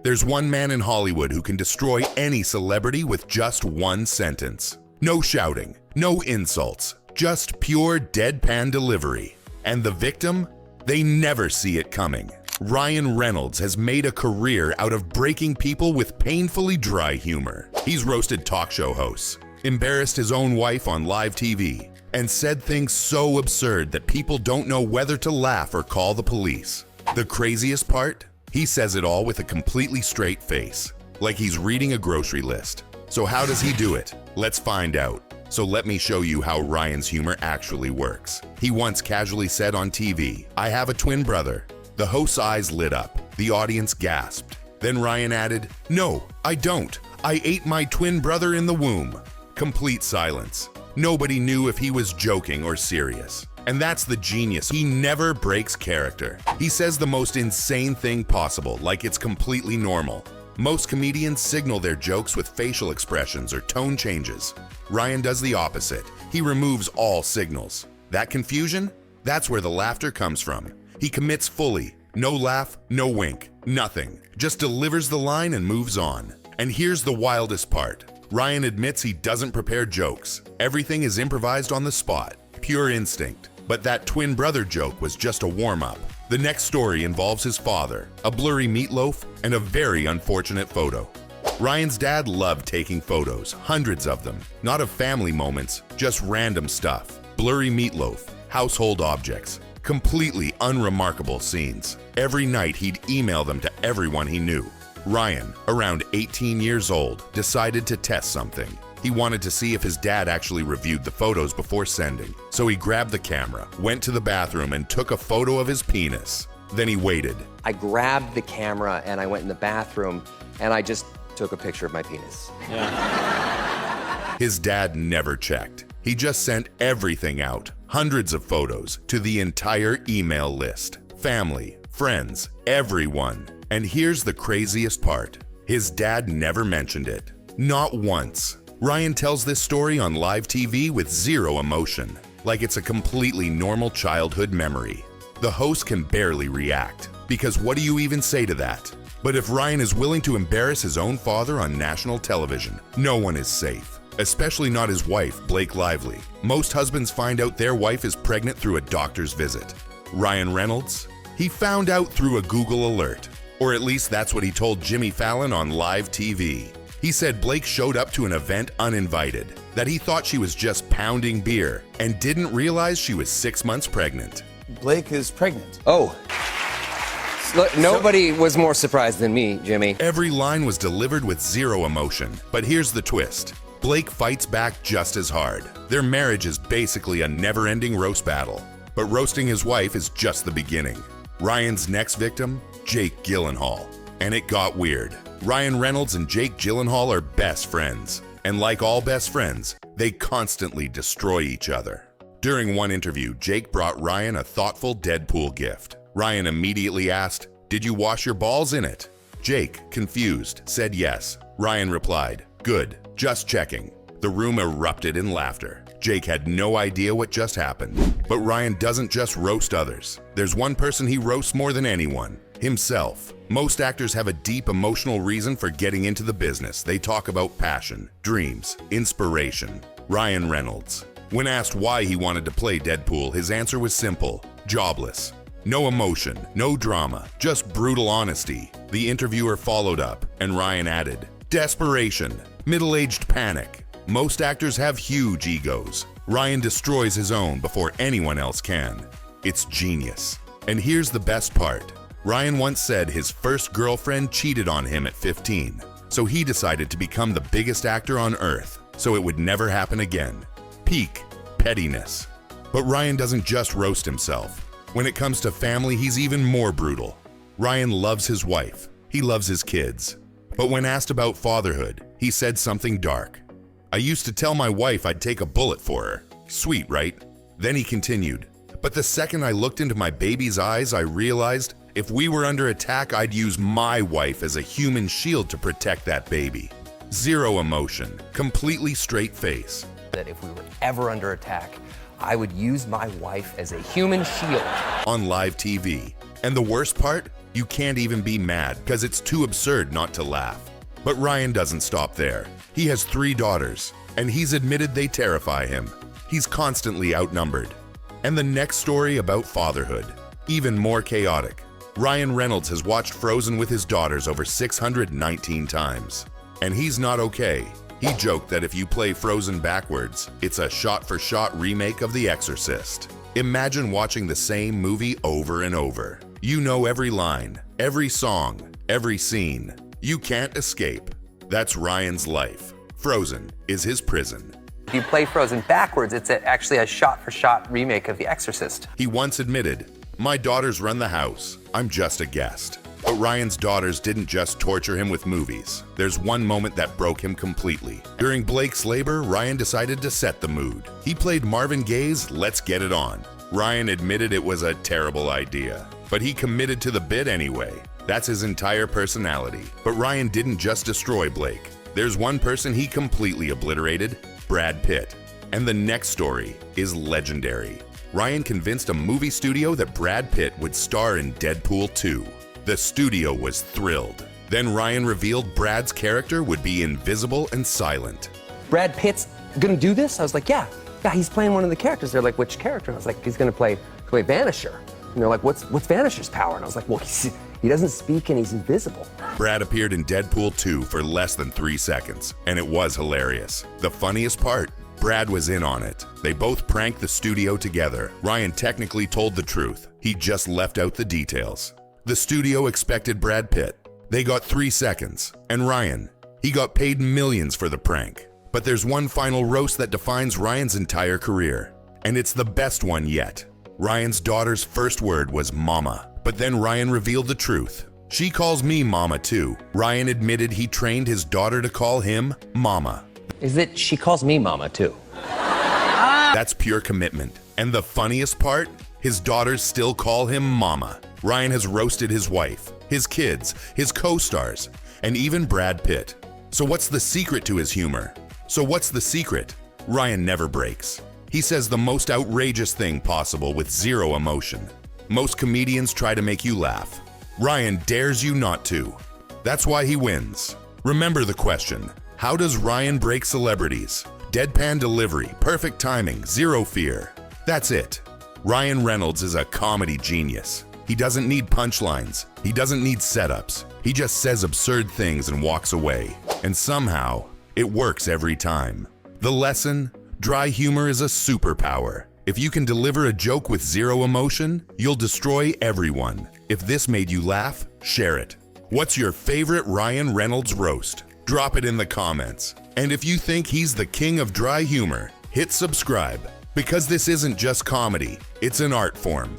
There's one man in Hollywood who can destroy any celebrity with just one sentence. No shouting, no insults, just pure deadpan delivery. And the victim? They never see it coming. Ryan Reynolds has made a career out of breaking people with painfully dry humor. He's roasted talk show hosts, embarrassed his own wife on live TV, and said things so absurd that people don't know whether to laugh or call the police. The craziest part? He says it all with a completely straight face, like he's reading a grocery list. So how does he do it? Let's find out. So let me show you how Ryan's humor actually works. He once casually said on TV, "I have a twin brother." The host's eyes lit up. The audience gasped. Then Ryan added, "No, I don't. I ate my twin brother in the womb." Complete silence. Nobody knew if he was joking or serious. And that's the genius. He never breaks character. He says the most insane thing possible, like it's completely normal. Most comedians signal their jokes with facial expressions or tone changes. Ryan does the opposite. He removes all signals. That confusion? That's where the laughter comes from. He commits fully. No laugh, no wink, nothing. Just delivers the line and moves on. And here's the wildest part. Ryan admits he doesn't prepare jokes. Everything is improvised on the spot. Pure instinct. But that twin brother joke was just a warm-up. The next story involves his father, a blurry meatloaf, and a very unfortunate photo. Ryan's dad loved taking photos, hundreds of them. Not of family moments, just random stuff. Blurry meatloaf, household objects, completely unremarkable scenes. Every night he'd email them to everyone he knew. Ryan, around 18 years old, decided to test something. He wanted to see if his dad actually reviewed the photos before sending. So he grabbed the camera, went to the bathroom, and took a photo of his penis. Then he waited. I grabbed the camera and I went in the bathroom and I just took a picture of my penis. Yeah. His dad never checked. He just sent everything out, hundreds of photos, to the entire email list. Family, friends, everyone. And here's the craziest part. His dad never mentioned it. Not once. Ryan tells this story on live TV with zero emotion, like it's a completely normal childhood memory. The host can barely react, because what do you even say to that? But if Ryan is willing to embarrass his own father on national television, no one is safe. Especially not his wife, Blake Lively. Most husbands find out their wife is pregnant through a doctor's visit. Ryan Reynolds? He found out through a Google alert. Or at least that's what he told Jimmy Fallon on live TV. He said Blake showed up to an event uninvited, that he thought she was just pounding beer, and didn't realize she was 6 months pregnant. Blake is pregnant. Oh. Look, nobody was more surprised than me, Jimmy. Every line was delivered with zero emotion. But here's the twist. Blake fights back just as hard. Their marriage is basically a never-ending roast battle. But roasting his wife is just the beginning. Ryan's next victim? Jake Gyllenhaal. And it got weird. Ryan Reynolds and Jake Gyllenhaal are best friends. And like all best friends, they constantly destroy each other. During one interview, Jake brought Ryan a thoughtful Deadpool gift. Ryan immediately asked, "Did you wash your balls in it?" Jake, confused, said yes. Ryan replied, "Good, just checking." The room erupted in laughter. Jake had no idea what just happened. But Ryan doesn't just roast others. There's one person he roasts more than anyone. Himself. Most actors have a deep emotional reason for getting into the business. They talk about passion, dreams, inspiration. Ryan Reynolds. When asked why he wanted to play Deadpool, his answer was simple: jobless. No emotion, no drama, just brutal honesty. The interviewer followed up, and Ryan added, desperation, middle-aged panic. Most actors have huge egos. Ryan destroys his own before anyone else can. It's genius. And here's the best part. Ryan once said his first girlfriend cheated on him at 15, so he decided to become the biggest actor on earth, so it would never happen again. Peak pettiness. But Ryan doesn't just roast himself. When it comes to family, he's even more brutal. Ryan loves his wife. He loves his kids. But when asked about fatherhood, he said something dark. "I used to tell my wife I'd take a bullet for her." Sweet, right? Then he continued, "But the second I looked into my baby's eyes, I realized if we were under attack, I'd use my wife as a human shield to protect that baby." Zero emotion, completely straight face. That if we were ever under attack, I would use my wife as a human shield. On live TV. And the worst part? You can't even be mad because it's too absurd not to laugh. But Ryan doesn't stop there. He has 3 daughters, and he's admitted they terrify him. He's constantly outnumbered. And the next story about fatherhood, even more chaotic. Ryan Reynolds has watched Frozen with his daughters over 619 times. And he's not okay. He joked that if you play Frozen backwards, it's a shot-for-shot remake of The Exorcist. Imagine watching the same movie over and over. You know every line, every song, every scene. You can't escape. That's Ryan's life. Frozen is his prison. If you play Frozen backwards, it's actually a shot-for-shot remake of The Exorcist. He once admitted, "My daughters run the house. I'm just a guest." But Ryan's daughters didn't just torture him with movies. There's one moment that broke him completely. During Blake's labor, Ryan decided to set the mood. He played Marvin Gaye's Let's Get It On. Ryan admitted it was a terrible idea, but he committed to the bit anyway. That's his entire personality. But Ryan didn't just destroy Blake. There's one person he completely obliterated, Brad Pitt. And the next story is legendary. Ryan convinced a movie studio that Brad Pitt would star in Deadpool 2. The studio was thrilled. Then Ryan revealed Brad's character would be invisible and silent. Brad Pitt's gonna do this? I was like, yeah, he's playing one of the characters. They're like, which character? And I was like, he's gonna play Vanisher. And they're like, what's Vanisher's power? And I was like, well, he doesn't speak and he's invisible. Brad appeared in Deadpool 2 for less than 3 seconds, and it was hilarious. The funniest part, Brad was in on it. They both pranked the studio together. Ryan technically told the truth. He just left out the details. The studio expected Brad Pitt. They got 3 seconds. And Ryan, he got paid millions for the prank. But there's one final roast that defines Ryan's entire career. And it's the best one yet. Ryan's daughter's first word was mama. But then Ryan revealed the truth. She calls me mama too. Ryan admitted he trained his daughter to call him mama. Is that she calls me mama too? That's pure commitment. And the funniest part, his daughters still call him mama. Ryan has roasted his wife, his kids, his co-stars, and even Brad Pitt. So what's the secret to his humor? Ryan never breaks. He says the most outrageous thing possible with zero emotion. Most comedians try to make you laugh. Ryan dares you not to. That's why he wins. Remember the question, how does Ryan break celebrities? Deadpan delivery, perfect timing, zero fear. That's it. Ryan Reynolds is a comedy genius. He doesn't need punchlines. He doesn't need setups. He just says absurd things and walks away. And somehow, it works every time. The lesson? Dry humor is a superpower. If you can deliver a joke with zero emotion, you'll destroy everyone. If this made you laugh, share it. What's your favorite Ryan Reynolds roast? Drop it in the comments. And if you think he's the king of dry humor, hit subscribe. Because this isn't just comedy, it's an art form.